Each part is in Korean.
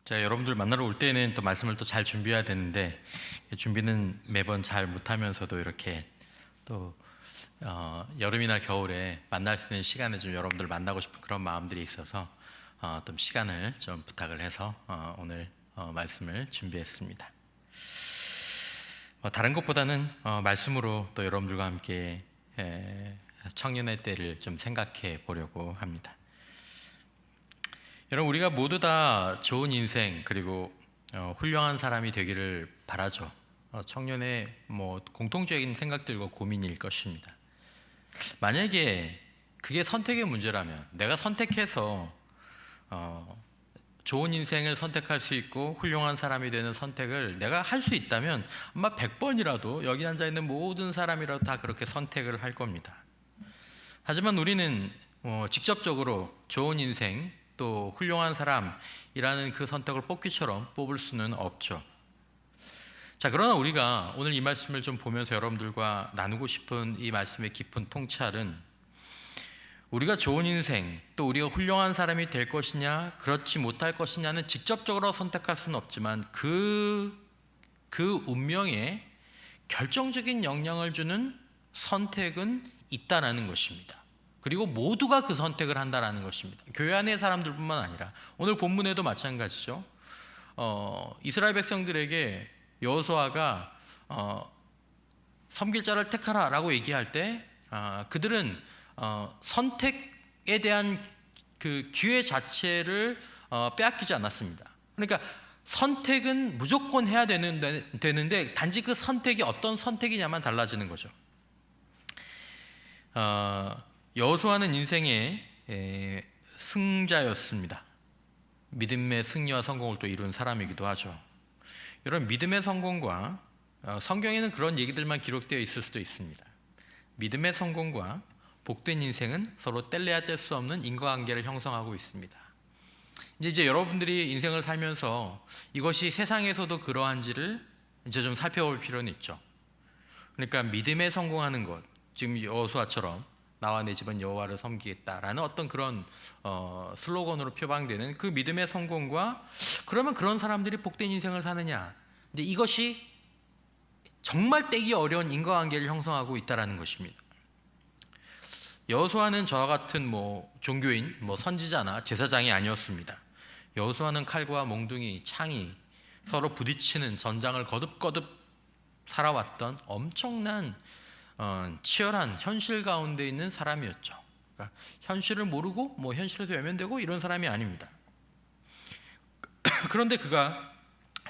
자, 여러분들 만나러 올 때는 또 말씀을 또 잘 준비해야 되는데 준비는 매번 잘 못하면서도 이렇게 또 여름이나 겨울에 만날 수 있는 시간에 좀 여러분들 만나고 싶은 그런 마음들이 있어서 좀 시간을 좀 부탁을 해서 오늘 말씀을 준비했습니다. 다른 것보다는 말씀으로 또 여러분들과 함께 청년의 때를 좀 생각해 보려고 합니다. 여러분, 우리가 모두 다 좋은 인생 그리고 훌륭한 사람이 되기를 바라죠. 청년의 공통적인 생각들과 고민일 것입니다. 만약에 그게 선택의 문제라면, 내가 선택해서 좋은 인생을 선택할 수 있고 훌륭한 사람이 되는 선택을 내가 할 수 있다면 아마 100번이라도 여기 앉아있는 모든 사람이라도 다 그렇게 선택을 할 겁니다. 하지만 우리는 직접적으로 좋은 인생 또 훌륭한 사람이라는 그 선택을 뽑기처럼 뽑을 수는 없죠. 자, 그러나 우리가 오늘 이 말씀을 좀 보면서 여러분들과 나누고 싶은 이 말씀의 깊은 통찰은, 우리가 좋은 인생 또 우리가 훌륭한 사람이 될 것이냐 그렇지 못할 것이냐는 직접적으로 선택할 수는 없지만 그 운명에 결정적인 영향을 주는 선택은 있다라는 것입니다. 그리고 모두가 그 선택을 한다라는 것입니다. 교회 안의 사람들뿐만 아니라 오늘 본문에도 마찬가지죠. 이스라엘 백성들에게 여호수아가 섬길 자를 택하라라고 얘기할 때 그들은 선택에 대한 그 기회 자체를 빼앗기지 않았습니다. 그러니까 선택은 무조건 해야 되는데 단지 그 선택이 어떤 선택이냐만 달라지는 거죠. 여호수아는 인생의 승자였습니다. 믿음의 승리와 성공을 또 이룬 사람이기도 하죠. 이런 믿음의 성공과 성경에는 그런 얘기들만 기록되어 있을 수도 있습니다. 믿음의 성공과 복된 인생은 서로 뗄래야 뗄 수 없는 인과관계를 형성하고 있습니다. 이제 여러분들이 인생을 살면서 이것이 세상에서도 그러한지를 이제 좀 살펴볼 필요는 있죠. 그러니까 믿음에 성공하는 것, 지금 여호수아처럼 나와 내 집은 여호와를 섬기겠다라는 어떤 그런 슬로건으로 표방되는 그 믿음의 성공과, 그러면 그런 사람들이 복된 인생을 사느냐, 이제 이것이 정말 떼기 어려운 인과관계를 형성하고 있다라는 것입니다. 여호수아는 저와 같은 종교인, 선지자나 제사장이 아니었습니다. 여호수아는 칼과 몽둥이, 창이 서로 부딪히는 전장을 거듭거듭 살아왔던 엄청난 치열한 현실 가운데 있는 사람이었죠. 그러니까 현실을 모르고 현실에서 외면되고 이런 사람이 아닙니다. 그런데 그가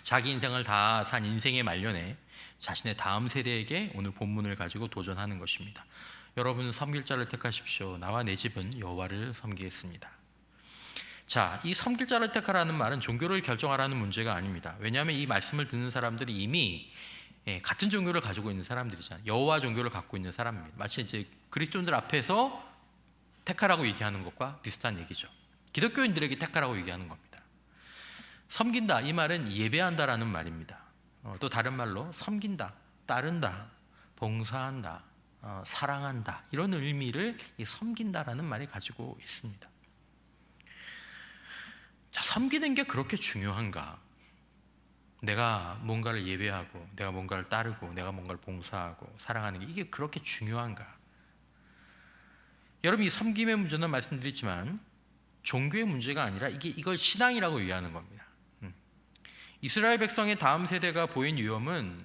자기 인생을 다 산 인생의 말년에 자신의 다음 세대에게 오늘 본문을 가지고 도전하는 것입니다. 여러분은 섬길 자를 택하십시오. 나와 내 집은 여호와를 섬기겠습니다. 자, 이 섬길 자를 택하라는 말은 종교를 결정하라는 문제가 아닙니다. 왜냐하면 이 말씀을 듣는 사람들이 이미 같은 종교를 가지고 있는 사람들이잖아요. 여호와 종교를 갖고 있는 사람입니다. 마치 이제 그리스도인들 앞에서 택하라고 얘기하는 것과 비슷한 얘기죠. 기독교인들에게 택하라고 얘기하는 겁니다. 섬긴다, 이 말은 예배한다라는 말입니다. 또 다른 말로 섬긴다, 따른다, 봉사한다, 사랑한다, 이런 의미를 이 섬긴다라는 말이 가지고 있습니다. 자, 섬기는 게 그렇게 중요한가? 내가 뭔가를 예배하고 내가 뭔가를 따르고 내가 뭔가를 봉사하고 사랑하는 게 이게 그렇게 중요한가? 여러분, 이 섬김의 문제는 말씀드렸지만 종교의 문제가 아니라 이걸 신앙이라고 이해하는 겁니다. 이스라엘 백성의 다음 세대가 보인 위험은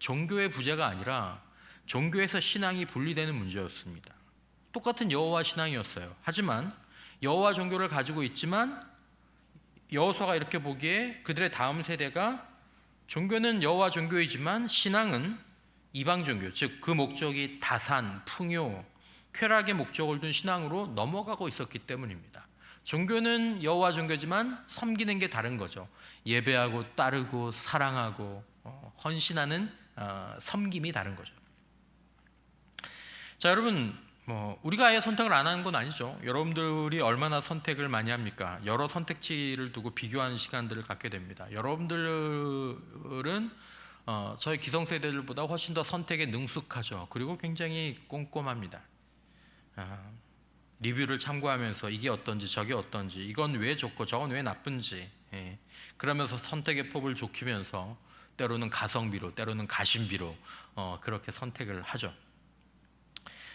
종교의 부재가 아니라 종교에서 신앙이 분리되는 문제였습니다. 똑같은 여호와 신앙이었어요. 하지만 여호와 종교를 가지고 있지만 여호수아가 이렇게 보기에 그들의 다음 세대가 종교는 여호와 종교이지만 신앙은 이방 종교, 즉 그 목적이 다산, 풍요, 쾌락의 목적을 둔 신앙으로 넘어가고 있었기 때문입니다. 종교는 여호와 종교지만 섬기는 게 다른 거죠. 예배하고 따르고 사랑하고 헌신하는 섬김이 다른 거죠. 자, 여러분, 우리가 아예 선택을 안 하는 건 아니죠. 여러분들이 얼마나 선택을 많이 합니까? 여러 선택지를 두고 비교하는 시간들을 갖게 됩니다. 여러분들은 저희 기성세대들보다 훨씬 더 선택에 능숙하죠. 그리고 굉장히 꼼꼼합니다. 리뷰를 참고하면서 이게 어떤지 저게 어떤지, 이건 왜 좋고 저건 왜 나쁜지, 그러면서 선택의 폭을 좁히면서 때로는 가성비로, 때로는 가심비로 그렇게 선택을 하죠.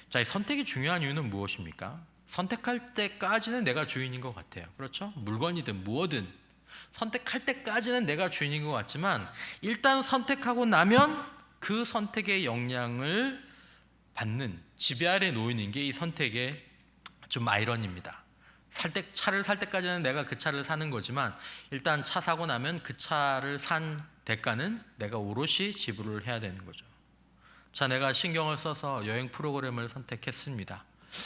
자, 이 선택이 중요한 이유는 무엇입니까? 선택할 때까지는 내가 주인인 것 같아요. 그렇죠? 물건이든 무엇든 선택할 때까지는 내가 주인인 것 같지만, 일단 선택하고 나면 그 선택의 영향을 받는 지배 아래 놓이는 게 이 선택의 좀 아이러니입니다. 차를 살 때까지는 내가 그 차를 사는 거지만, 일단 차 사고 나면 그 차를 산 대가는 내가 오롯이 지불을 해야 되는 거죠. 자, 내가 신경을 써서 여행 프로그램을 선택했습니다.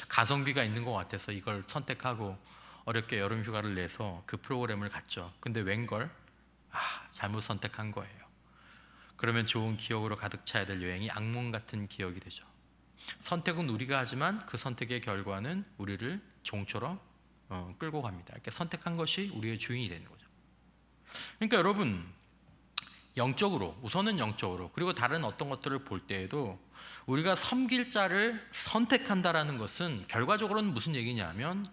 가성비가 있는 것 같아서 이걸 선택하고 어렵게 여름 휴가를 내서 그 프로그램을 갔죠. 근데 웬걸? 잘못 선택한 거예요. 그러면 좋은 기억으로 가득 차야 될 여행이 악몽 같은 기억이 되죠. 선택은 우리가 하지만 그 선택의 결과는 우리를 종처럼 끌고 갑니다. 이렇게 선택한 것이 우리의 주인이 되는 거죠. 그러니까 여러분, 영적으로, 우선은 영적으로, 그리고 다른 어떤 것들을 볼 때에도 우리가 섬길 자를 선택한다라는 것은 결과적으로는 무슨 얘기냐면,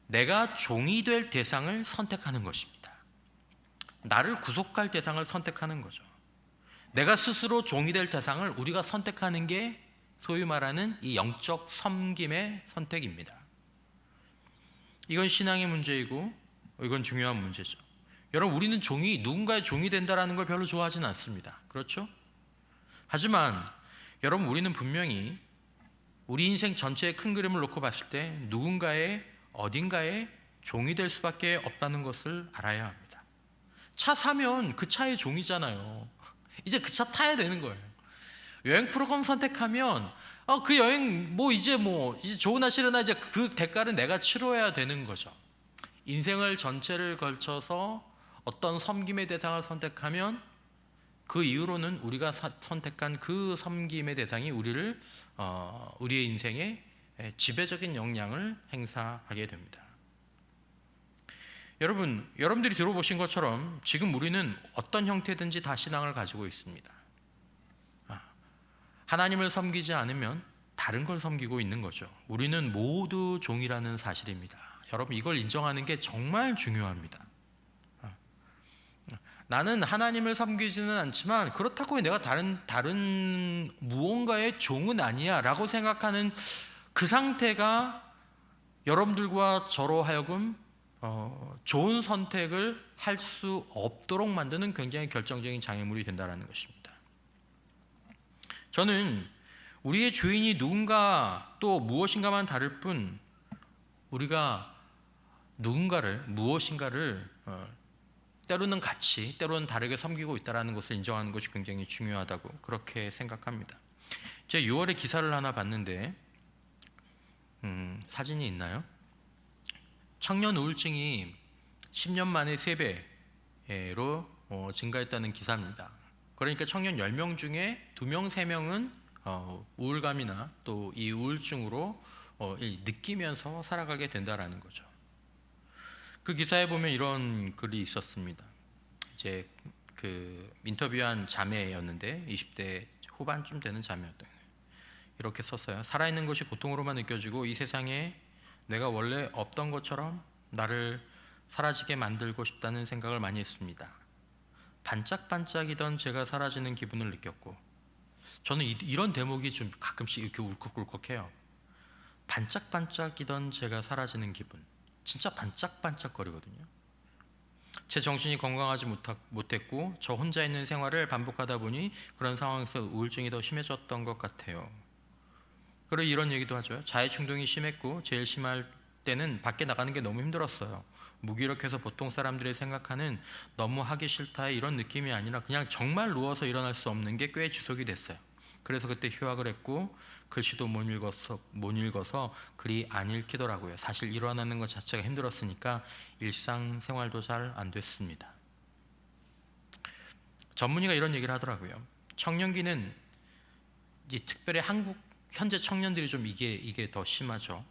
내가 종이 될 대상을 선택하는 것입니다. 나를 구속할 대상을 선택하는 거죠. 내가 스스로 종이 될 대상을 우리가 선택하는 게 소위 말하는 이 영적 섬김의 선택입니다. 이건 신앙의 문제이고 이건 중요한 문제죠. 여러분, 우리는 누군가의 종이 된다라는 걸 별로 좋아하지는 않습니다. 그렇죠? 하지만 여러분, 우리는 분명히 우리 인생 전체의 큰 그림을 놓고 봤을 때 누군가의 어딘가에 종이 될 수밖에 없다는 것을 알아야 합니다. 차 사면 그 차의 종이잖아요. 이제 그 차 타야 되는 거예요. 여행 프로그램 선택하면 그 여행 이제 좋으나 싫으나 이제 그 대가를 내가 치러야 되는 거죠. 인생을 전체를 걸쳐서 어떤 섬김의 대상을 선택하면 그 이후로는 우리가 선택한 그 섬김의 대상이 우리의 인생에 지배적인 영향을 행사하게 됩니다. 여러분들이 들어보신 것처럼 지금 우리는 어떤 형태든지 다 신앙을 가지고 있습니다. 하나님을 섬기지 않으면 다른 걸 섬기고 있는 거죠. 우리는 모두 종이라는 사실입니다. 여러분, 이걸 인정하는 게 정말 중요합니다. 나는 하나님을 섬기지는 않지만 그렇다고 내가 다른 무언가의 종은 아니야 라고 생각하는 그 상태가 여러분들과 저로 하여금 좋은 선택을 할 수 없도록 만드는 굉장히 결정적인 장애물이 된다는 것입니다. 저는 우리의 주인이 누군가 또 무엇인가만 다를 뿐, 우리가 무엇인가를 때로는 같이, 때로는 다르게 섬기고 있다는 것을 인정하는 것이 굉장히 중요하다고 그렇게 생각합니다. 제가 6월에 기사를 하나 봤는데 사진이 있나요? 청년 우울증이 10년 만에 3배로 증가했다는 기사입니다. 그러니까 청년 10명 중에 2명, 3명은 우울감이나 또 이 우울증으로 느끼면서 살아가게 된다라는 거죠. 그 기사에 보면 이런 글이 있었습니다. 이제 그 인터뷰한 자매였는데 20대 후반쯤 되는 자매였다. 이렇게 썼어요. 살아있는 것이 고통으로만 느껴지고 이 세상에 내가 원래 없던 것처럼 나를 사라지게 만들고 싶다는 생각을 많이 했습니다. 반짝반짝이던 제가 사라지는 기분을 느꼈고, 저는 이런 대목이 좀 가끔씩 이렇게 울컥울컥해요. 반짝반짝이던 제가 사라지는 기분, 진짜 반짝반짝거리거든요. 제 정신이 건강하지 못했고 저 혼자 있는 생활을 반복하다 보니 그런 상황에서 우울증이 더 심해졌던 것 같아요. 그리고 이런 얘기도 하죠. 자해충동이 심했고 제일 심할 때는 밖에 나가는 게 너무 힘들었어요. 무기력해서 보통 사람들이 생각하는 너무 하기 싫다의 이런 느낌이 아니라 그냥 정말 누워서 일어날 수 없는 게 꽤 지속이 됐어요. 그래서 그때 휴학을 했고 글씨도 못 읽어서 글이 안 읽히더라고요. 사실 일어나는 것 자체가 힘들었으니까 일상생활도 잘 안 됐습니다. 전문의가 이런 얘기를 하더라고요. 청년기는 이제 특별히 한국 현재 청년들이 좀 이게 더 심하죠.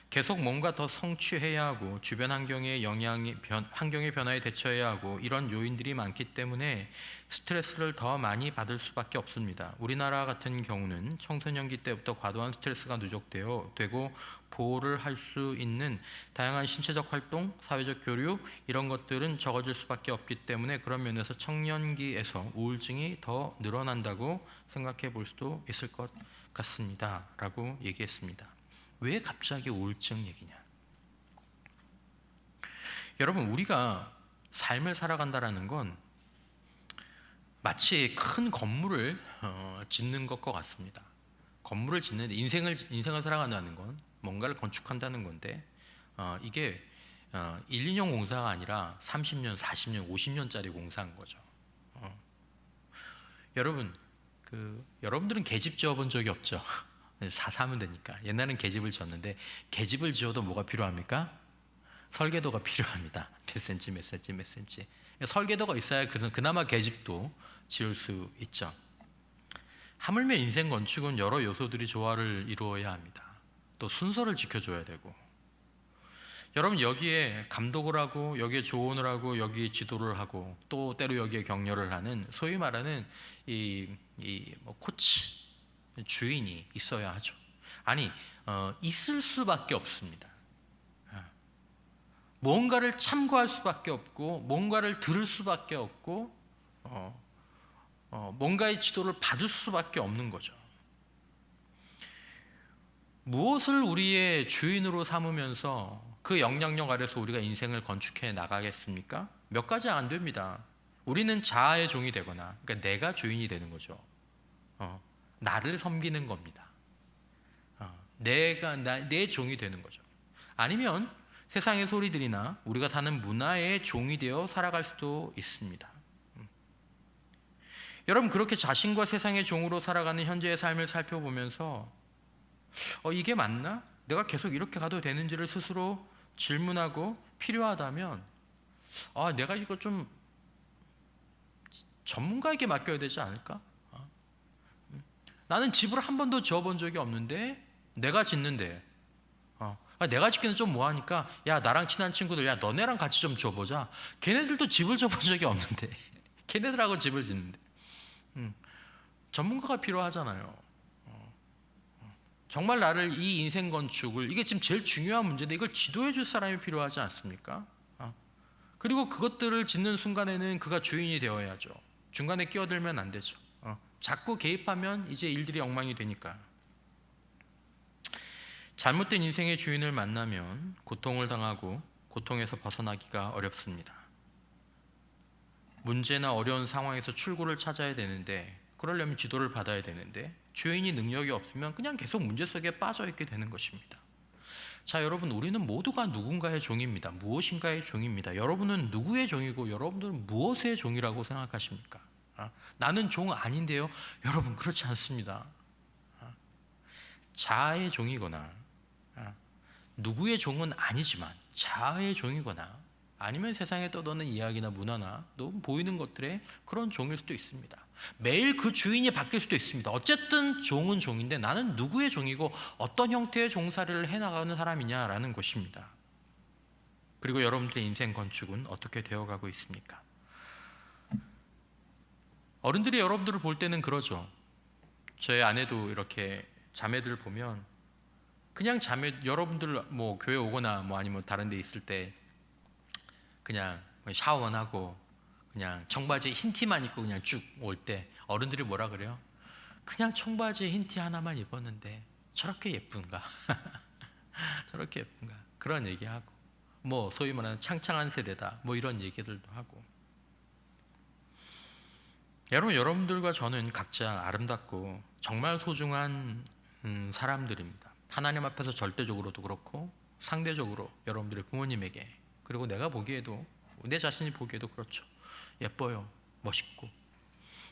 계속 뭔가 더 성취해야 하고 주변 환경의 변화에 대처해야 하고 이런 요인들이 많기 때문에 스트레스를 더 많이 받을 수밖에 없습니다. 우리나라 같은 경우는 청소년기 때부터 과도한 스트레스가 누적되고 보호를 할 수 있는 다양한 신체적 활동, 사회적 교류 이런 것들은 적어질 수밖에 없기 때문에 그런 면에서 청년기에서 우울증이 더 늘어난다고 생각해 볼 수도 있을 것 같습니다 라고 얘기했습니다. 왜 갑자기 우울증 얘기냐? 여러분, 우리가 삶을 살아간다라는 건 마치 큰 건물을 짓는 것과 같습니다. 건물을 짓는데 인생을 살아간다는 건 뭔가를 건축한다는 건데 이게 1, 2년 공사가 아니라 30년, 40년, 50년짜리 공사인 거죠. 여러분, 여러분들은 계집 지어본 적이 없죠? 사면 되니까. 옛날엔 계집을 지었는데 계집을 지어도 뭐가 필요합니까? 설계도가 필요합니다. 몇 센치, 몇 센치, 몇 센치. 설계도가 있어야 그나마 계집도 지을 수 있죠. 하물며 인생 건축은 여러 요소들이 조화를 이루어야 합니다. 또 순서를 지켜줘야 되고, 여러분 여기에 감독을 하고 여기에 조언을 하고 여기에 지도를 하고 또 때로 여기에 격려를 하는 소위 말하는 뭐 코치, 주인이 있어야 하죠. 아니 있을 수밖에 없습니다. 뭔가를 참고할 수밖에 없고 뭔가를 들을 수밖에 없고 뭔가의 지도를 받을 수밖에 없는 거죠. 무엇을 우리의 주인으로 삼으면서 그 영향력 아래서 우리가 인생을 건축해 나가겠습니까? 몇 가지 안 됩니다. 우리는 자아의 종이 되거나, 그러니까 내가 주인이 되는 거죠. 나를 섬기는 겁니다. 내 종이 되는 거죠. 아니면 세상의 소리들이나 우리가 사는 문화의 종이 되어 살아갈 수도 있습니다. 여러분, 그렇게 자신과 세상의 종으로 살아가는 현재의 삶을 살펴보면서 이게 맞나? 내가 계속 이렇게 가도 되는지를 스스로 질문하고 필요하다면 내가 이거 좀 전문가에게 맡겨야 되지 않을까? 나는 집을 한 번도 지어본 적이 없는데 내가 짓는데 내가 짓기는 좀 뭐하니까 야, 나랑 친한 친구들, 야, 너네랑 같이 좀 지어보자. 걔네들도 집을 지어본 적이 없는데 걔네들하고 집을 짓는데 전문가가 필요하잖아요. 정말 나를 이 인생 건축을, 이게 지금 제일 중요한 문제인데 이걸 지도해 줄 사람이 필요하지 않습니까? 그리고 그것들을 짓는 순간에는 그가 주인이 되어야죠. 중간에 끼어들면 안 되죠. 자꾸 개입하면 이제 일들이 엉망이 되니까. 잘못된 인생의 주인을 만나면 고통을 당하고 고통에서 벗어나기가 어렵습니다. 문제나 어려운 상황에서 출구를 찾아야 되는데, 그러려면 지도를 받아야 되는데 주인이 능력이 없으면 그냥 계속 문제 속에 빠져 있게 되는 것입니다. 자, 여러분, 우리는 모두가 누군가의 종입니다. 무엇인가의 종입니다. 여러분은 누구의 종이고 여러분들은 무엇의 종이라고 생각하십니까? 나는 종 아닌데요. 여러분, 그렇지 않습니다. 자아의 종이거나 누구의 종은 아니지만 자아의 종이거나 아니면 세상에 떠도는 이야기나 문화나 또 보이는 것들의 그런 종일 수도 있습니다. 매일 그 주인이 바뀔 수도 있습니다. 어쨌든 종은 종인데 나는 누구의 종이고 어떤 형태의 종살이를 해나가는 사람이냐라는 것입니다. 그리고 여러분들의 인생 건축은 어떻게 되어가고 있습니까? 어른들이 여러분들을 볼 때는 그러죠. 저희 아내도 이렇게 자매들 보면 그냥 여러분들 뭐 교회 오거나 뭐 아니면 다른 데 있을 때 그냥 샤워만 하고 그냥 청바지에 흰 티만 입고 그냥 쭉 올 때 어른들이 뭐라 그래요? 그냥 청바지에 흰 티 하나만 입었는데 저렇게 예쁜가? 저렇게 예쁜가? 그런 얘기하고 뭐 소위 말하는 창창한 세대다 뭐 이런 얘기들도 하고. 여러분들과 저는 각자 아름답고 정말 소중한 사람들입니다. 하나님 앞에서 절대적으로도 그렇고 상대적으로 여러분들의 부모님에게, 그리고 내가 보기에도, 내 자신이 보기에도 그렇죠. 예뻐요. 멋있고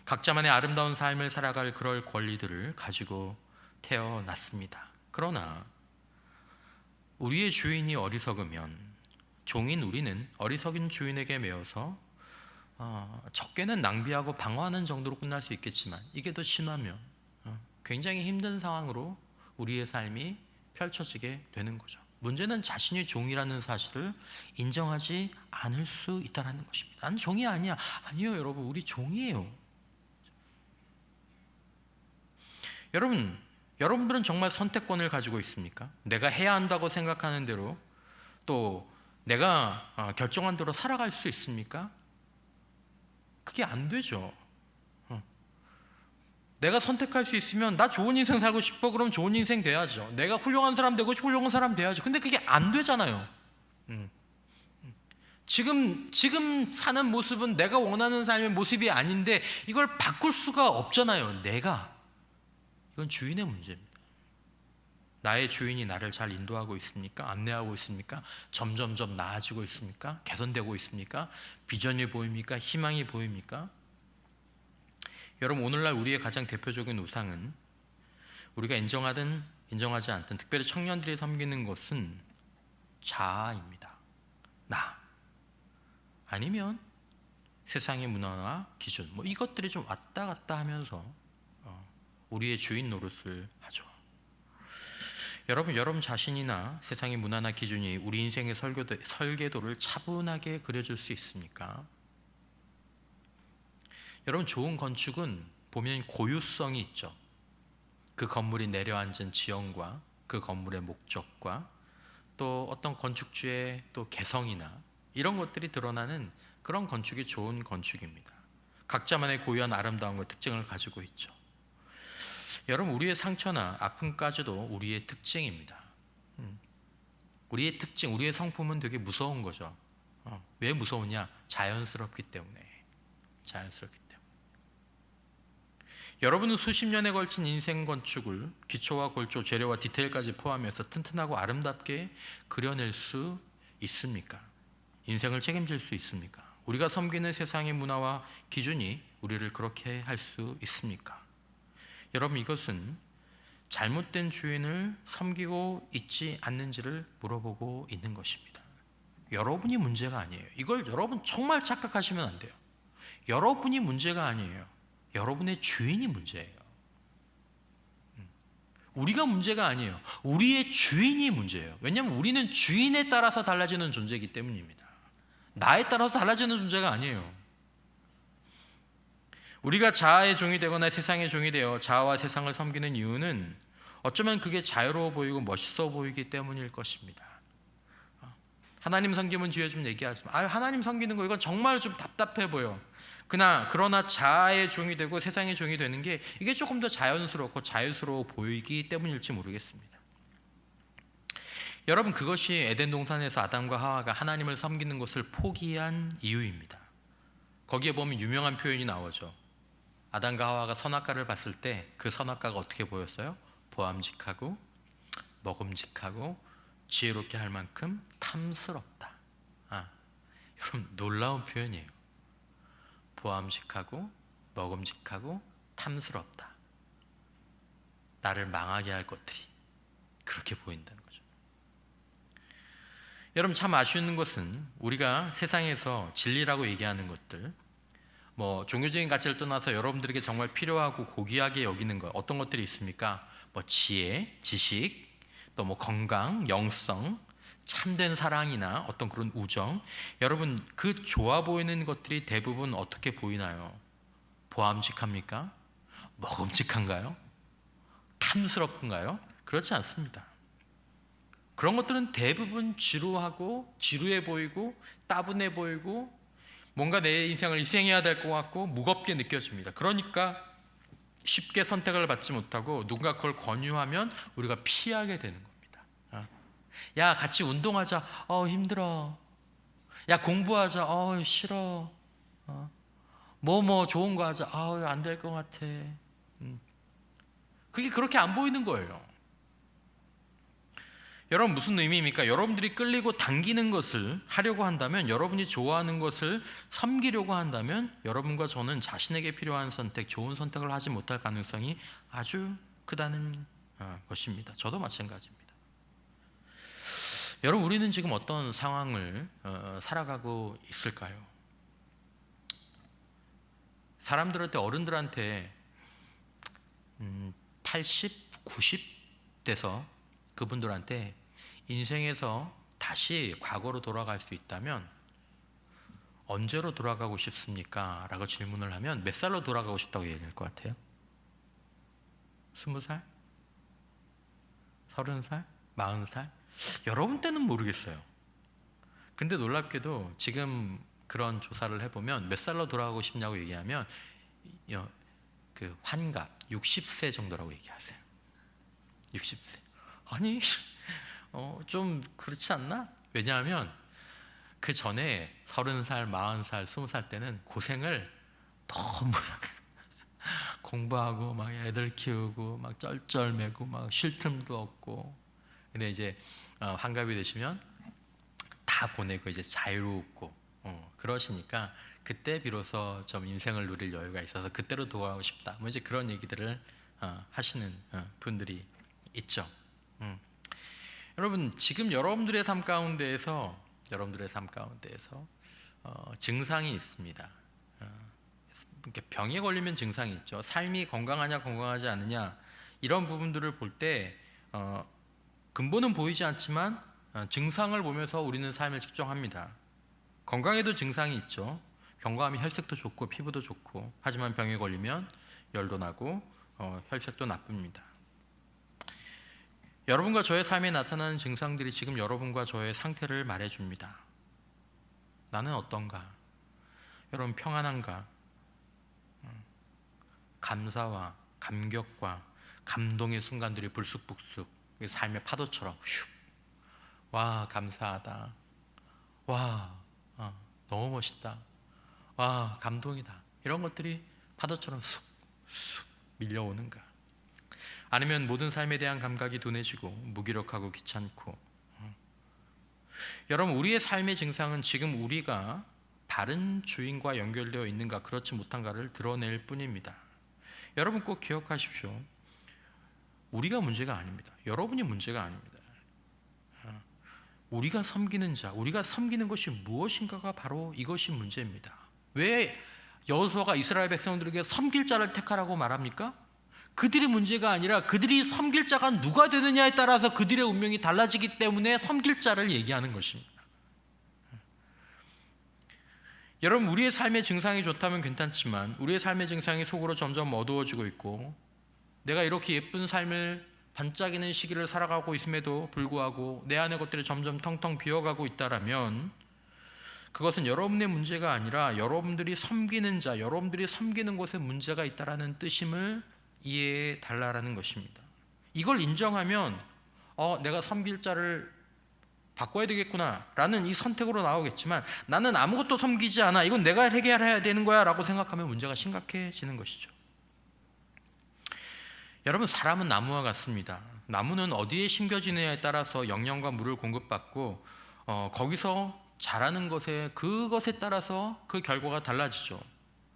각자만의 아름다운 삶을 살아갈 그럴 권리들을 가지고 태어났습니다. 그러나 우리의 주인이 어리석으면 종인 우리는 어리석은 주인에게 매여서 적게는 낭비하고 방어하는 정도로 끝날 수 있겠지만 이게 더 심하면 굉장히 힘든 상황으로 우리의 삶이 펼쳐지게 되는 거죠. 문제는 자신이 종이라는 사실을 인정하지 않을 수 있다는 것입니다. 난 종이 아니야. 아니요, 여러분, 우리 종이에요. 여러분, 여러분들은 정말 선택권을 가지고 있습니까? 내가 해야 한다고 생각하는 대로 또 내가 결정한 대로 살아갈 수 있습니까? 그게 안 되죠. 내가 선택할 수 있으면 나 좋은 인생 살고 싶어 그럼 좋은 인생 돼야죠. 내가 훌륭한 사람 되고 싶어 훌륭한 사람 돼야죠. 근데 그게 안 되잖아요. 지금 사는 모습은 내가 원하는 삶의 모습이 아닌데 이걸 바꿀 수가 없잖아요. 이건 주인의 문제입니다. 나의 주인이 나를 잘 인도하고 있습니까? 안내하고 있습니까? 점점점 나아지고 있습니까? 개선되고 있습니까? 비전이 보입니까? 희망이 보입니까? 여러분, 오늘날 우리의 가장 대표적인 우상은 우리가 인정하든 인정하지 않든 특별히 청년들이 섬기는 것은 자아입니다. 나 아니면 세상의 문화와 기준 이것들이 좀 왔다 갔다 하면서 우리의 주인 노릇을 하죠. 여러분 자신이나 세상의 문화나 기준이 우리 인생의 설계도를 차분하게 그려줄 수 있습니까? 여러분, 좋은 건축은 보면 고유성이 있죠. 그 건물이 내려앉은 지형과 그 건물의 목적과 또 어떤 건축주의 또 개성이나 이런 것들이 드러나는 그런 건축이 좋은 건축입니다. 각자만의 고유한 아름다움과 특징을 가지고 있죠. 여러분, 우리의 상처나 아픔까지도 우리의 특징입니다. 우리의 특징, 우리의 성품은 되게 무서운 거죠. 왜 무서우냐? 자연스럽기 때문에. 여러분은 수십 년에 걸친 인생 건축을 기초와 골조, 재료와 디테일까지 포함해서 튼튼하고 아름답게 그려낼 수 있습니까? 인생을 책임질 수 있습니까? 우리가 섬기는 세상의 문화와 기준이 우리를 그렇게 할 수 있습니까? 여러분, 이것은 잘못된 주인을 섬기고 있지 않는지를 물어보고 있는 것입니다. 여러분이 문제가 아니에요. 이걸 여러분 정말 착각하시면 안 돼요. 여러분이 문제가 아니에요. 여러분의 주인이 문제예요. 우리가 문제가 아니에요. 우리의 주인이 문제예요. 왜냐하면 우리는 주인에 따라서 달라지는 존재이기 때문입니다. 나에 따라서 달라지는 존재가 아니에요. 우리가 자아의 종이 되거나 세상의 종이 되어 자아와 세상을 섬기는 이유는 어쩌면 그게 자유로워 보이고 멋있어 보이기 때문일 것입니다. 하나님 섬기면 뒤에 좀 얘기하지만 하나님 섬기는 거 이건 정말 좀 답답해 보여. 그러나 자아의 종이 되고 세상의 종이 되는 게 이게 조금 더 자연스럽고 자유스러워 보이기 때문일지 모르겠습니다. 여러분, 그것이 에덴 동산에서 아담과 하와가 하나님을 섬기는 것을 포기한 이유입니다. 거기에 보면 유명한 표현이 나오죠. 아담과 하와가 선악과를 봤을 때 그 선악과가 어떻게 보였어요? 보암직하고 먹음직하고 지혜롭게 할 만큼 탐스럽다. 여러분, 놀라운 표현이에요. 보암직하고 먹음직하고 탐스럽다. 나를 망하게 할 것들이 그렇게 보인다는 거죠. 여러분, 참 아쉬운 것은 우리가 세상에서 진리라고 얘기하는 것들, 종교적인 가치를 떠나서 여러분들에게 정말 필요하고 고귀하게 여기는 것, 어떤 것들이 있습니까? 지혜, 지식, 또 건강, 영성, 참된 사랑이나 어떤 그런 우정. 여러분, 그 좋아 보이는 것들이 대부분 어떻게 보이나요? 보암직합니까? 먹음직한가요? 탐스럽은가요? 그렇지 않습니다. 그런 것들은 대부분 지루하고 지루해 보이고 따분해 보이고 뭔가 내 인생을 희생해야 될 것 같고 무겁게 느껴집니다. 그러니까 쉽게 선택을 받지 못하고 누군가 그걸 권유하면 우리가 피하게 되는 겁니다. 야, 같이 운동하자. 힘들어. 야, 공부하자. 싫어. 좋은 거 하자. 안 될 것 같아. 그게 그렇게 안 보이는 거예요. 여러분, 무슨 의미입니까? 여러분들이 끌리고 당기는 것을 하려고 한다면, 여러분이 좋아하는 것을 섬기려고 한다면 여러분과 저는 자신에게 필요한 선택, 좋은 선택을 하지 못할 가능성이 아주 크다는 것입니다. 저도 마찬가지입니다. 여러분, 우리는 지금 어떤 상황을 살아가고 있을까요? 사람들한테, 어른들한테 80, 90대서 그분들한테 인생에서 다시 과거로 돌아갈 수 있다면 언제로 돌아가고 싶습니까? 라고 질문을 하면 몇 살로 돌아가고 싶다고 얘기할 것 같아요? 20살? 30살? 40살? 여러분 때는 모르겠어요. 근데 놀랍게도 지금 그런 조사를 해보면 몇 살로 돌아가고 싶냐고 얘기하면 그 환갑 60세 정도라고 얘기하세요. 60세. 아니 좀 그렇지 않나? 왜냐하면 그 전에 30살, 40살, 20살 때는 고생을 너무 공부하고 막 애들 키우고 막 쩔쩔매고 막 쉴 틈도 없고. 근데 이제 환갑이 되시면 다 보내고 이제 자유롭고 그러시니까 그때 비로소 좀 인생을 누릴 여유가 있어서 그때로 돌아가고 싶다. 뭐 이제 그런 얘기들을 하시는 분들이 있죠. 여러분 지금 여러분들의 삶 가운데에서 증상이 있습니다. 이렇게 병에 걸리면 증상이 있죠. 삶이 건강하냐 건강하지 않느냐 이런 부분들을 볼 때 근본은 보이지 않지만 증상을 보면서 우리는 삶을 측정합니다. 건강에도 증상이 있죠. 건강하면 혈색도 좋고 피부도 좋고, 하지만 병에 걸리면 열도 나고 혈색도 나쁩니다. 여러분과 저의 삶에 나타나는 증상들이 지금 여러분과 저의 상태를 말해줍니다. 나는 어떤가? 여러분 평안한가? 감사와 감격과 감동의 순간들이 불쑥불쑥 삶의 파도처럼 슉. 와 감사하다. 와 너무 멋있다. 와 감동이다. 이런 것들이 파도처럼 쑥쑥 밀려오는가? 아니면 모든 삶에 대한 감각이 둔해지고 무기력하고 귀찮고. 여러분 우리의 삶의 증상은 지금 우리가 바른 주인과 연결되어 있는가 그렇지 못한가를 드러낼 뿐입니다. 여러분 꼭 기억하십시오. 우리가 문제가 아닙니다. 여러분이 문제가 아닙니다. 우리가 섬기는 자, 우리가 섬기는 것이 무엇인가가 바로 이것이 문제입니다. 왜 여호수아가 이스라엘 백성들에게 섬길 자를 택하라고 말합니까? 그들이 문제가 아니라 그들이 섬길 자가 누가 되느냐에 따라서 그들의 운명이 달라지기 때문에 섬길 자를 얘기하는 것입니다. 여러분 우리의 삶의 증상이 좋다면 괜찮지만 우리의 삶의 증상이 속으로 점점 어두워지고 있고, 내가 이렇게 예쁜 삶을 반짝이는 시기를 살아가고 있음에도 불구하고 내 안의 것들이 점점 텅텅 비어가고 있다라면 그것은 여러분의 문제가 아니라 여러분들이 섬기는 자, 여러분들이 섬기는 곳에 문제가 있다라는 뜻임을 이해해 달라라는 것입니다. 이걸 인정하면 내가 섬길 자를 바꿔야 되겠구나 라는 이 선택으로 나오겠지만, 나는 아무것도 섬기지 않아, 이건 내가 해결해야 되는 거야 라고 생각하면 문제가 심각해지는 것이죠. 여러분 사람은 나무와 같습니다. 나무는 어디에 심겨지느냐에 따라서 영양과 물을 공급받고 거기서 자라는 그것에 따라서 그 결과가 달라지죠.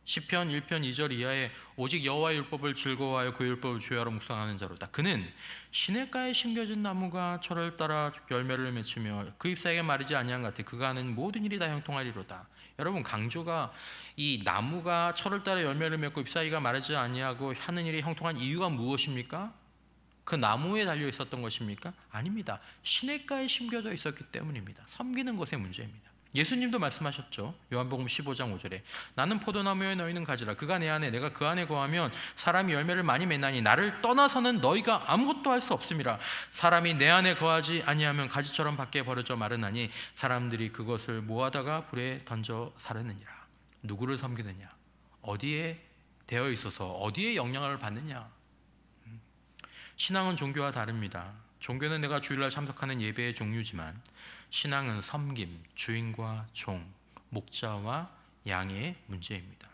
시편 1편 2절 이하에 오직 여호와의 율법을 즐거워하여 그 율법을 주야로 묵상하는 자로다. 그는 시냇가에 심겨진 나무가 철을 따라 열매를 맺으며 그 잎사귀에 마르지 아니한 것 같아. 그가 하는 모든 일이 다 형통하리로다. 여러분 강조가 이 나무가 철을 따라 열매를 맺고 잎사귀가 마르지 아니하고 하는 일이 형통한 이유가 무엇입니까? 그 나무에 달려 있었던 것입니까? 아닙니다. 시냇가에 심겨져 있었기 때문입니다. 섬기는 것의 문제입니다. 예수님도 말씀하셨죠. 요한복음 15장 5절에 나는 포도나무에 너희는 가지라. 그가 내 안에 내가 그 안에 거하면 사람이 열매를 많이 맺나니 나를 떠나서는 너희가 아무것도 할 수 없음이라. 사람이 내 안에 거하지 아니하면 가지처럼 밖에 버려져 마르나니 사람들이 그것을 모아다가 불에 던져 사르느니라. 누구를 섬기느냐, 어디에 되어 있어서 어디에 영향을 받느냐. 신앙은 종교와 다릅니다. 종교는 내가 주일날 참석하는 예배의 종류지만 신앙은 섬김, 주인과 종, 목자와 양의 문제입니다.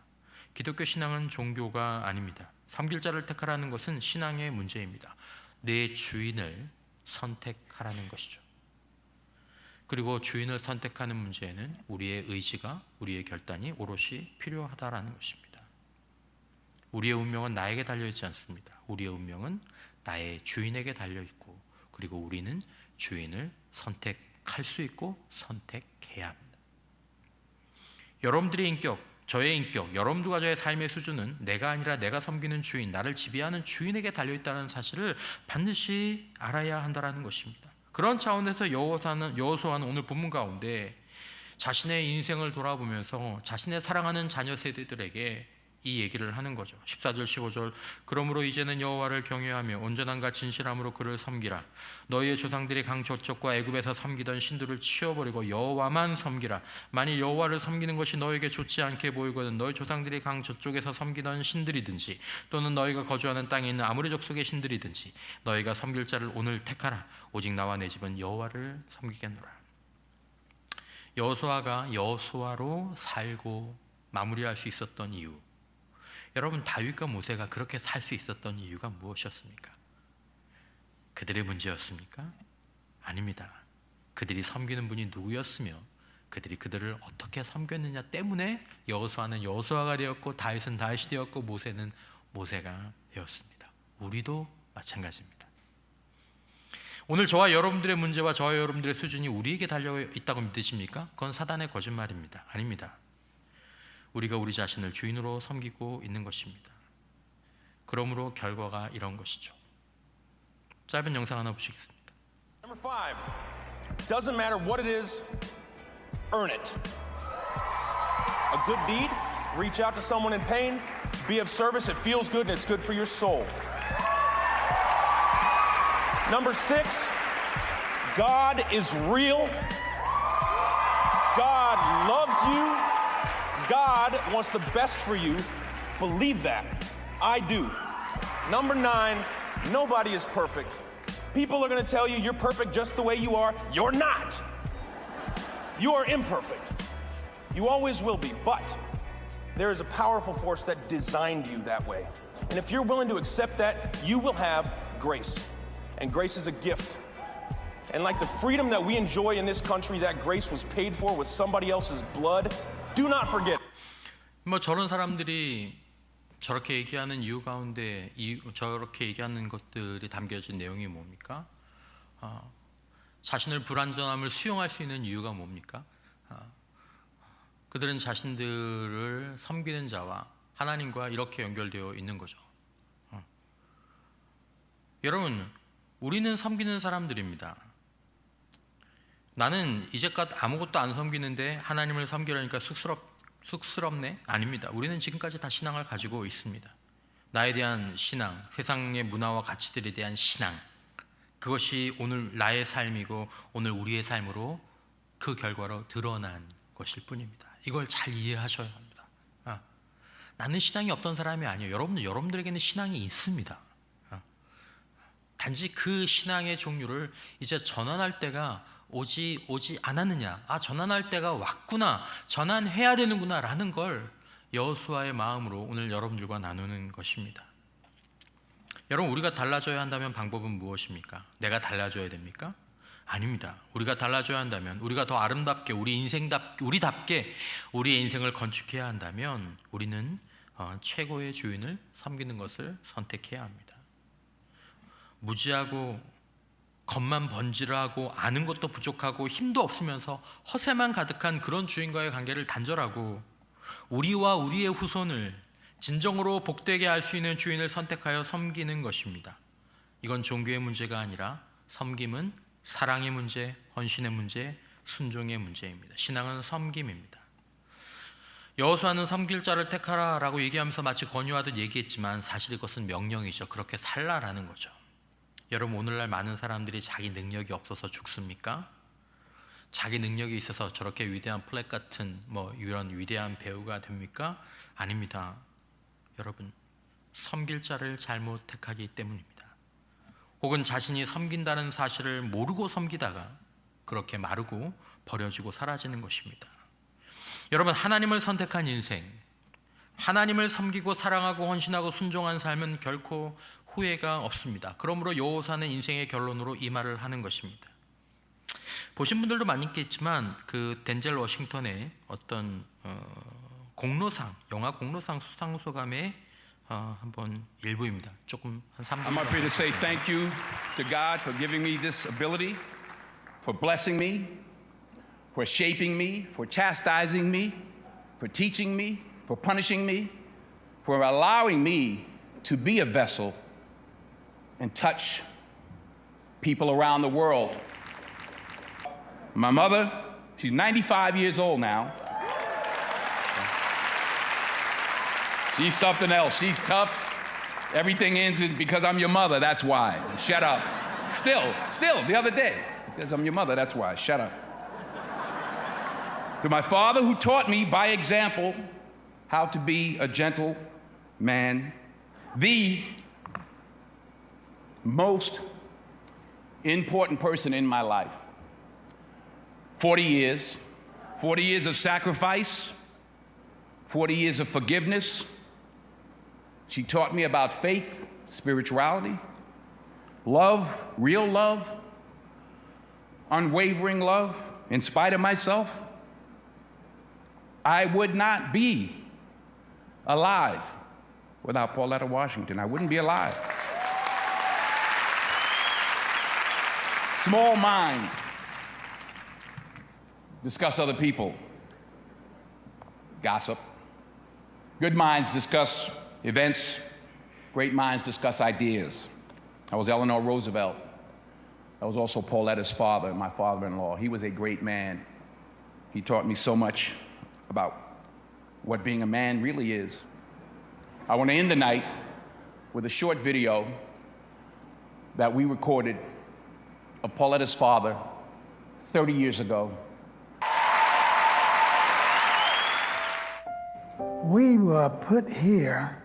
기독교 신앙은 종교가 아닙니다. 섬길 자를 택하라는 것은 신앙의 문제입니다. 내 주인을 선택하라는 것이죠. 그리고 주인을 선택하는 문제에는 우리의 의지가, 우리의 결단이 오롯이 필요하다라는 것입니다. 우리의 운명은 나에게 달려있지 않습니다. 우리의 운명은 나의 주인에게 달려있고, 그리고 우리는 주인을 선택할 수 있고 선택해야 합니다. 여러분들의 인격, 저의 인격, 여러분들과 저의 삶의 수준은 내가 아니라 내가 섬기는 주인, 나를 지배하는 주인에게 달려있다는 사실을 반드시 알아야 한다는 것입니다. 그런 차원에서 여호수아는 오늘 본문 가운데 자신의 인생을 돌아보면서 자신의 사랑하는 자녀 세대들에게 이 얘기를 하는 거죠. 14절 15절 그러므로 이제는 여호와를 경외하며 온전함과 진실함으로 그를 섬기라. 너희의 조상들이 강 저쪽과 애굽에서 섬기던 신들을 치워버리고 여호와만 섬기라. 만일 여호와를 섬기는 것이 너에게 좋지 않게 보이거든 너희 조상들이 강 저쪽에서 섬기던 신들이든지 또는 너희가 거주하는 땅에 있는 아무리 족속의 신들이든지 너희가 섬길 자를 오늘 택하라. 오직 나와 내 집은 여호와를 섬기겠노라. 여호수아가 여호수아로 살고 마무리할 수 있었던 이유, 여러분 다윗과 모세가 그렇게 살 수 있었던 이유가 무엇이었습니까? 그들의 문제였습니까? 아닙니다. 그들이 섬기는 분이 누구였으며 그들이 그들을 어떻게 섬겼느냐 때문에 여호수아는 여호수아가 되었고 다윗은 다윗이 되었고 모세는 모세가 되었습니다. 우리도 마찬가지입니다. 오늘 저와 여러분들의 문제와 저와 여러분들의 수준이 우리에게 달려 있다고 믿으십니까? 그건 사단의 거짓말입니다. 아닙니다. 우리가 우리 자신을 주인으로 섬기고 있는 것입니다. 그러므로 결과가 이런 것이죠. 짧은 영상 하나 보시겠습니다. Number 5. Doesn't matter what it is, earn it. A good deed, reach out to someone in pain, be of service, it feels good and it's good for your soul. Number 6, God is real. God loves you. God wants the best for you. Believe that. I do. Number 9, nobody is perfect. People are going to tell you you're perfect just the way you are. You're not. You are imperfect. You always will be. But there is a powerful force that designed you that way. And if you're willing to accept that, you will have grace. And grace is a gift. And like the freedom that we enjoy in this country, that grace was paid for with somebody else's blood. Do not forget. 저런 사람들이 저렇게 얘기하는 이유 가운데 저렇게 얘기하는 것들이 담겨진 내용이 뭡니까? 자신을 불완전함을 수용할 수 있는 이유가 뭡니까? 그들은 자신들을 섬기는 자와 하나님과 이렇게 연결되어 있는 거죠. 여러분, 우리는 섬기는 사람들입니다. 나는 이제껏 아무것도 안 섬기는데 하나님을 섬기려니까 쑥스럽네? 아닙니다. 우리는 지금까지 다 신앙을 가지고 있습니다. 나에 대한 신앙, 세상의 문화와 가치들에 대한 신앙, 그것이 오늘 나의 삶이고 오늘 우리의 삶으로 그 결과로 드러난 것일 뿐입니다. 이걸 잘 이해하셔야 합니다. 나는 신앙이 없던 사람이 아니에요. 여러분들에게는 신앙이 있습니다. 단지 그 신앙의 종류를 이제 전환할 때가 오지 않았느냐, 전환할 때가 왔구나, 전환해야 되는구나 라는 걸 여호수아의 마음으로 오늘 여러분들과 나누는 것입니다. 여러분, 우리가 달라져야 한다면 방법은 무엇입니까? 내가 달라져야 됩니까? 아닙니다. 우리가 달라져야 한다면, 우리가 더 아름답게 우리답게 우리의 인생을 건축해야 한다면 우리는 최고의 주인을 섬기는 것을 선택해야 합니다. 무지하고 겉만 번지르하고 아는 것도 부족하고 힘도 없으면서 허세만 가득한 그런 주인과의 관계를 단절하고 우리와 우리의 후손을 진정으로 복되게 할 수 있는 주인을 선택하여 섬기는 것입니다. 이건 종교의 문제가 아니라 섬김은 사랑의 문제, 헌신의 문제, 순종의 문제입니다. 신앙은 섬김입니다. 여호수아는 섬길 자를 택하라 라고 얘기하면서 마치 권유하듯 얘기했지만 사실 이것은 명령이죠. 그렇게 살라라는 거죠. 여러분, 오늘날 많은 사람들이 자기 능력이 없어서 죽습니까? 자기 능력이 있어서 저렇게 위대한 플랫 같은 이런 위대한 배우가 됩니까? 아닙니다. 여러분, 섬길 자를 잘못 택하기 때문입니다. 혹은 자신이 섬긴다는 사실을 모르고 섬기다가 그렇게 마르고 버려지고 사라지는 것입니다. 여러분, 하나님을 선택한 인생, 하나님을 섬기고 사랑하고 헌신하고 순종한 삶은 결코 후회가 없습니다. 그러므로 여호수아는 인생의 결론으로 이 말을 하는 것입니다. 보신 분들도 많이 있겠지만 그 덴젤 워싱턴의 어떤 공로상, 영화 공로상 수상 소감의 한번 일부입니다. 조금 한 3분. I'm up here to say thank you to God for giving me this ability, for blessing me, for shaping me, for chastising me, for teaching me, for punishing me, for allowing me to be a vessel and touch people around the world. My mother, she's 95 years old now. She's something else. She's tough. Everything ends because I'm your mother, that's why. Shut up. Still, the other day, because I'm your mother, that's why. Shut up. To my father, who taught me by example how to be a gentle man, the most important person in my life. 40 years of sacrifice, 40 years of forgiveness. She taught me about faith, spirituality, love, real love, unwavering love, in spite of myself. I would not be alive without Pauletta Washington. I wouldn't be alive. Small minds discuss other people, gossip. Good minds discuss events. Great minds discuss ideas. I was Eleanor Roosevelt. I was also Pauletta's father, my father-in-law. He was a great man. He taught me so much about what being a man really is. I want to end the night with a short video that we recorded of Pauletta's father 30 years ago. We were put here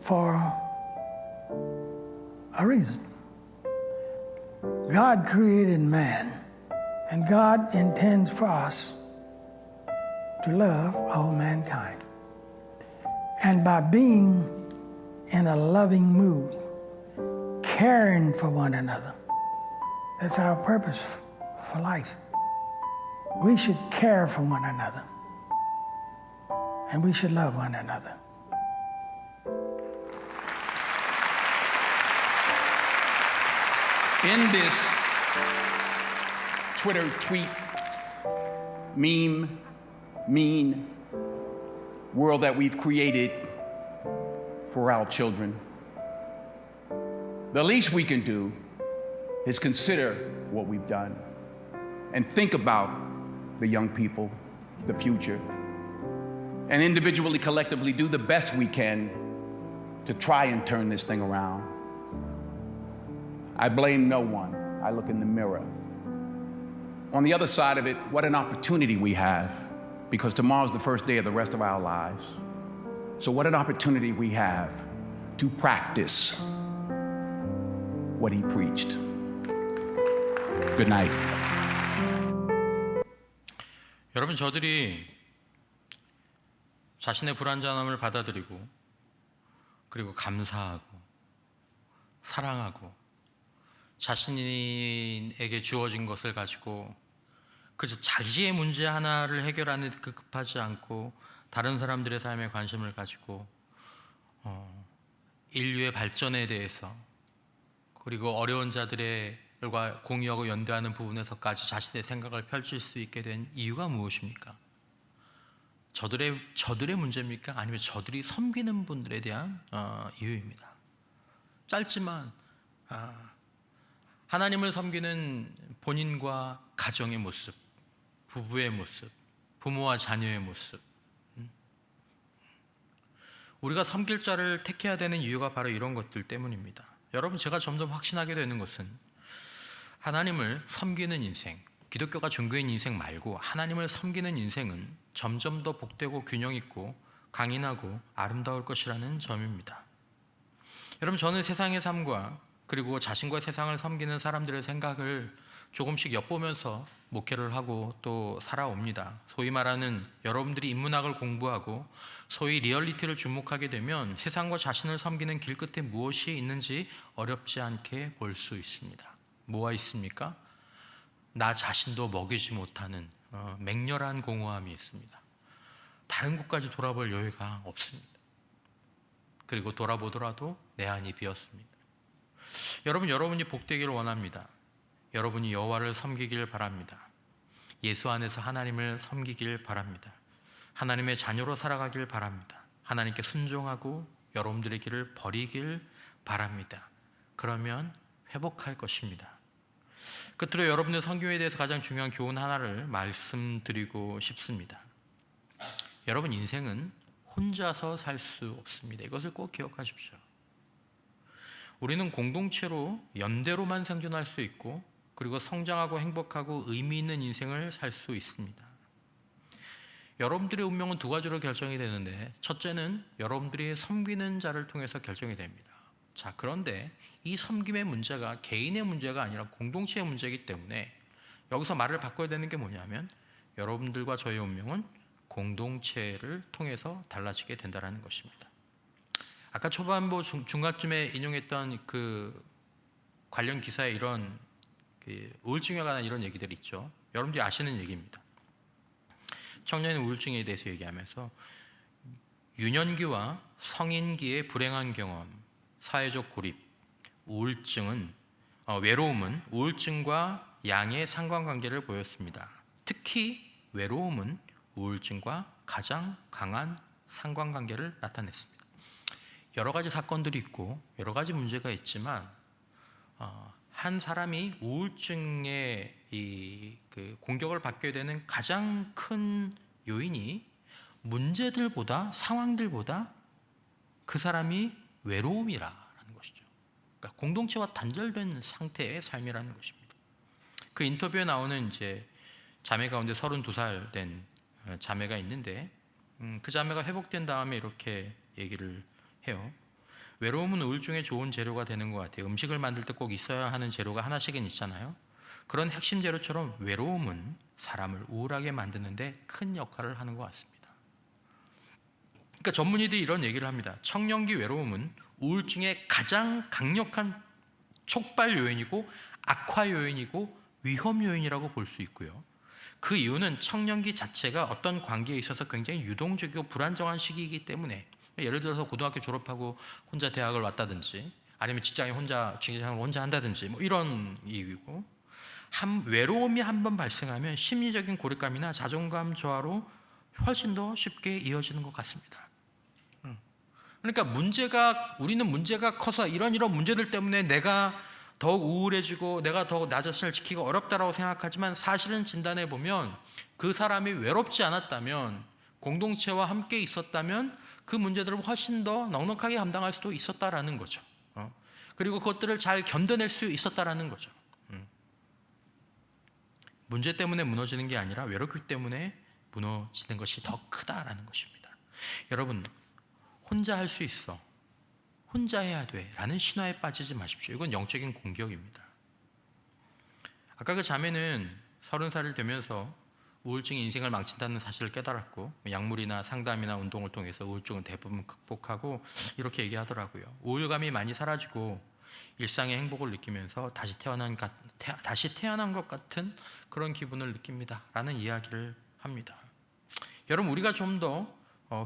for a reason. God created man, and God intends for us to love all mankind. And by being in a loving mood, caring for one another, that's our purpose for life. We should care for one another, and we should love one another. In this Twitter tweet, meme, mean world that we've created for our children, the least we can do is consider what we've done and think about the young people, the future, and individually, collectively do the best we can to try and turn this thing around. I blame no one. I look in the mirror. On the other side of it, what an opportunity we have, because tomorrow's the first day of the rest of our lives. So what an opportunity we have to practice what he preached. Good night. 여러분, 저들이 자신의 불완전함을 받아들이고 그리고 감사하고 사랑하고 자신에게 주어진 것을 가지고 그저 자기의 문제 하나를 해결하는 데 급하지 않고 다른 사람들의 삶에 관심을 가지고 인류의 발전에 대해서 그리고 어려운 자들과 공유하고 연대하는 부분에서까지 자신의 생각을 펼칠 수 있게 된 이유가 무엇입니까? 저들의 문제입니까? 아니면 저들이 섬기는 분들에 대한 이유입니다. 짧지만 하나님을 섬기는 본인과 가정의 모습, 부부의 모습, 부모와 자녀의 모습, 우리가 섬길 자를 택해야 되는 이유가 바로 이런 것들 때문입니다. 여러분, 제가 점점 확신하게 되는 것은 하나님을 섬기는 인생, 기독교가 종교인 인생 말고 하나님을 섬기는 인생은 점점 더 복되고 균형 있고 강인하고 아름다울 것이라는 점입니다. 여러분, 저는 세상의 삶과 그리고 자신과 세상을 섬기는 사람들의 생각을 조금씩 엿보면서 목회를 하고 또 살아옵니다. 소위 말하는 여러분들이 인문학을 공부하고 소위 리얼리티를 주목하게 되면 세상과 자신을 섬기는 길 끝에 무엇이 있는지 어렵지 않게 볼 수 있습니다. 뭐가 있습니까? 나 자신도 먹이지 못하는 맹렬한 공허함이 있습니다. 다른 곳까지 돌아볼 여유가 없습니다. 그리고 돌아보더라도 내 안이 비었습니다. 여러분, 여러분이 복되기를 원합니다. 여러분이 여호와를 섬기길 바랍니다. 예수 안에서 하나님을 섬기길 바랍니다. 하나님의 자녀로 살아가길 바랍니다. 하나님께 순종하고 여러분들의 길을 버리길 바랍니다. 그러면 회복할 것입니다. 끝으로 여러분의 성경에 대해서 가장 중요한 교훈 하나를 말씀드리고 싶습니다. 여러분, 인생은 혼자서 살 수 없습니다. 이것을 꼭 기억하십시오. 우리는 공동체로, 연대로만 생존할 수 있고, 그리고 성장하고 행복하고 의미 있는 인생을 살 수 있습니다. 여러분들의 운명은 두 가지로 결정이 되는데, 첫째는 여러분들이 섬기는 자를 통해서 결정이 됩니다. 자, 그런데 이 섬김의 문제가 개인의 문제가 아니라 공동체의 문제이기 때문에 여기서 말을 바꿔야 되는 게 뭐냐면, 여러분들과 저의 운명은 공동체를 통해서 달라지게 된다는 것입니다. 아까 초반부 중간쯤에 인용했던 그 관련 기사에 이런 우울증에 관한 이런 얘기들이 있죠. 여러분들이 아시는 얘기입니다. 청년의 우울증에 대해서 얘기하면서 유년기와 성인기의 불행한 경험, 사회적 고립, 외로움은 우울증과 양의 상관관계를 보였습니다. 특히 외로움은 우울증과 가장 강한 상관관계를 나타냈습니다. 여러 가지 사건들이 있고 여러 가지 문제가 있지만 한 사람이 우울증의 그 공격을 받게 되는 가장 큰 요인이 문제들보다, 상황들보다 그 사람이 외로움이라는 것이죠. 그러니까 공동체와 단절된 상태의 삶이라는 것입니다. 그 인터뷰에 나오는 이제 자매 가운데 32살 된 자매가 있는데, 그 자매가 회복된 다음에 이렇게 얘기를 해요. 외로움은 우울증의 좋은 재료가 되는 것 같아요. 음식을 만들 때 꼭 있어야 하는 재료가 하나씩은 있잖아요. 그런 핵심 재료처럼 외로움은 사람을 우울하게 만드는데 큰 역할을 하는 것 같습니다. 그러니까 전문의들이 이런 얘기를 합니다. 청년기 외로움은 우울증의 가장 강력한 촉발 요인이고 악화 요인이고 위험 요인이라고 볼 수 있고요. 그 이유는 청년기 자체가 어떤 관계에 있어서 굉장히 유동적이고 불안정한 시기이기 때문에, 예를 들어서 고등학교 졸업하고 혼자 대학을 왔다든지, 아니면 직장생활을 혼자 한다든지, 뭐 이런 이유이고, 외로움이 한번 발생하면 심리적인 고립감이나 자존감 저하로 훨씬 더 쉽게 이어지는 것 같습니다. 그러니까 우리는 문제가 커서 이런 문제들 때문에 내가 더욱 우울해지고 내가 더욱 나 자신을 지키기 어렵다라고 생각하지만, 사실은 진단해 보면 그 사람이 외롭지 않았다면, 공동체와 함께 있었다면 그 문제들을 훨씬 더 넉넉하게 감당할 수도 있었다라는 거죠. 그리고 그것들을 잘 견뎌낼 수 있었다라는 거죠. 문제 때문에 무너지는 게 아니라 외롭기 때문에 무너지는 것이 더 크다라는 것입니다. 여러분, 혼자 할 수 있어, 혼자 해야 돼 라는 신화에 빠지지 마십시오. 이건 영적인 공격입니다. 아까 그 자매는 30살이 되면서 우울증이 인생을 망친다는 사실을 깨달았고, 약물이나 상담이나 운동을 통해서 우울증을 대부분 극복하고 이렇게 얘기하더라고요. 우울감이 많이 사라지고 일상의 행복을 느끼면서 다시 태어난 것 같은 그런 기분을 느낍니다 라는 이야기를 합니다. 여러분, 우리가 좀 더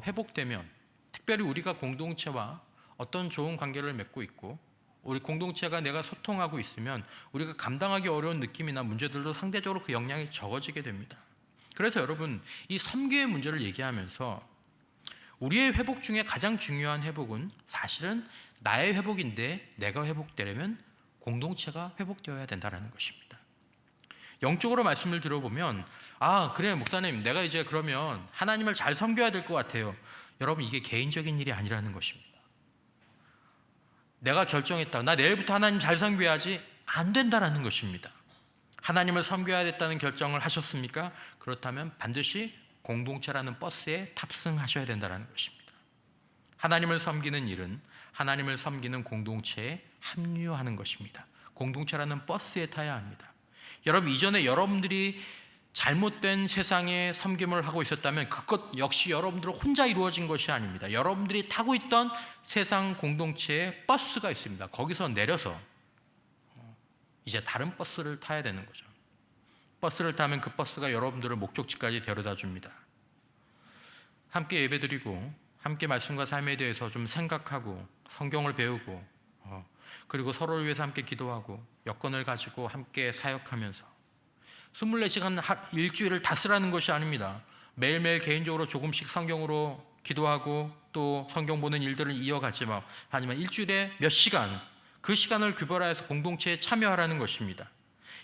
회복되면, 특별히 우리가 공동체와 어떤 좋은 관계를 맺고 있고 우리 공동체가 내가 소통하고 있으면 우리가 감당하기 어려운 느낌이나 문제들도 상대적으로 그 영향이 적어지게 됩니다. 그래서 여러분, 이 섬기의 문제를 얘기하면서 우리의 회복 중에 가장 중요한 회복은 사실은 나의 회복인데, 내가 회복되려면 공동체가 회복되어야 된다는 것입니다. 영적으로 말씀을 들어보면, 그래 목사님, 내가 이제 그러면 하나님을 잘 섬겨야 될 것 같아요. 여러분, 이게 개인적인 일이 아니라는 것입니다. 내가 결정했다, 나 내일부터 하나님 잘 섬겨야지, 안 된다라는 것입니다. 하나님을 섬겨야겠다는 결정을 하셨습니까? 그렇다면 반드시 공동체라는 버스에 탑승하셔야 된다는 것입니다. 하나님을 섬기는 일은 하나님을 섬기는 공동체에 합류하는 것입니다. 공동체라는 버스에 타야 합니다. 여러분, 이전에 여러분들이 잘못된 세상에 섬김을 하고 있었다면 그것 역시 여러분들 혼자 이루어진 것이 아닙니다. 여러분들이 타고 있던 세상 공동체에 버스가 있습니다. 거기서 내려서 이제 다른 버스를 타야 되는 거죠. 버스를 타면 그 버스가 여러분들을 목적지까지 데려다 줍니다. 함께 예배드리고 함께 말씀과 삶에 대해서 좀 생각하고 성경을 배우고 그리고 서로를 위해서 함께 기도하고 여건을 가지고 함께 사역하면서 24시간 일주일을 다 쓰라는 것이 아닙니다. 매일매일 개인적으로 조금씩 성경으로 기도하고 또 성경 보는 일들을 이어가지만, 하지만 일주일에 몇 시간, 그 시간을 규별하여서 공동체에 참여하라는 것입니다.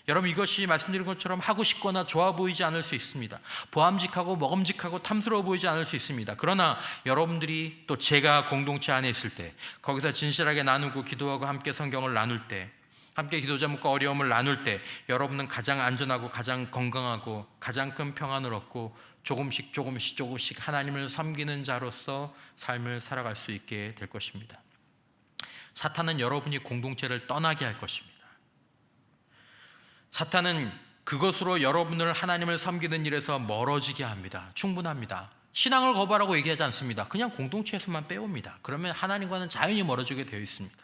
여러분, 이것이 말씀드린 것처럼 하고 싶거나 좋아 보이지 않을 수 있습니다. 보암직하고 먹음직하고 탐스러워 보이지 않을 수 있습니다. 그러나 여러분들이 또 제가 공동체 안에 있을 때, 거기서 진실하게 나누고 기도하고 함께 성경을 나눌 때, 함께 기도 제목과 어려움을 나눌 때 여러분은 가장 안전하고 가장 건강하고 가장 큰 평안을 얻고 조금씩 하나님을 섬기는 자로서 삶을 살아갈 수 있게 될 것입니다. 사탄은 여러분이 공동체를 떠나게 할 것입니다. 사탄은 그것으로 여러분을 하나님을 섬기는 일에서 멀어지게 합니다. 충분합니다. 신앙을 거부하라고 얘기하지 않습니다. 그냥 공동체에서만 빼옵니다. 그러면 하나님과는 자연히 멀어지게 되어 있습니다.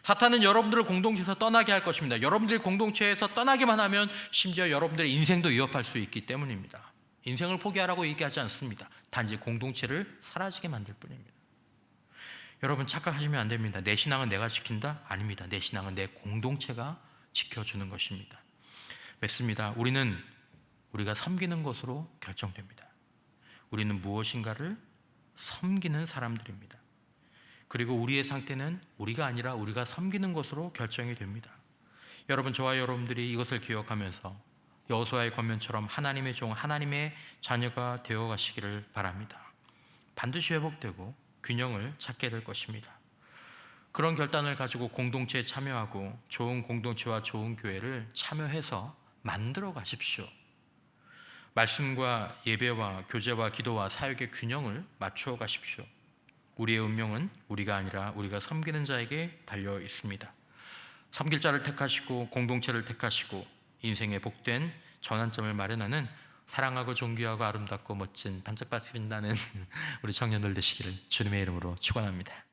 사탄은 여러분들을 공동체에서 떠나게 할 것입니다. 여러분들이 공동체에서 떠나기만 하면 심지어 여러분들의 인생도 위협할 수 있기 때문입니다. 인생을 포기하라고 얘기하지 않습니다. 단지 공동체를 사라지게 만들 뿐입니다. 여러분, 착각하시면 안 됩니다. 내 신앙은 내가 지킨다? 아닙니다. 내 신앙은 내 공동체가 지켜주는 것입니다. 맺습니다. 우리가 섬기는 것으로 결정됩니다. 우리는 무엇인가를 섬기는 사람들입니다. 그리고 우리의 상태는 우리가 아니라 우리가 섬기는 것으로 결정이 됩니다. 여러분, 저와 여러분들이 이것을 기억하면서 여호수아의 권면처럼 하나님의 종, 하나님의 자녀가 되어 가시기를 바랍니다. 반드시 회복되고 균형을 찾게 될 것입니다. 그런 결단을 가지고 공동체에 참여하고 좋은 공동체와 좋은 교회를 참여해서 만들어 가십시오. 말씀과 예배와 교제와 기도와 사역의 균형을 맞추어 가십시오. 우리의 운명은 우리가 아니라 우리가 섬기는 자에게 달려 있습니다. 섬길 자를 택하시고 공동체를 택하시고 인생의 복된 전환점을 마련하는 사랑하고 존귀하고 아름답고 멋진 반짝반짝 빛나는 우리 청년들 되시기를 주님의 이름으로 축원합니다.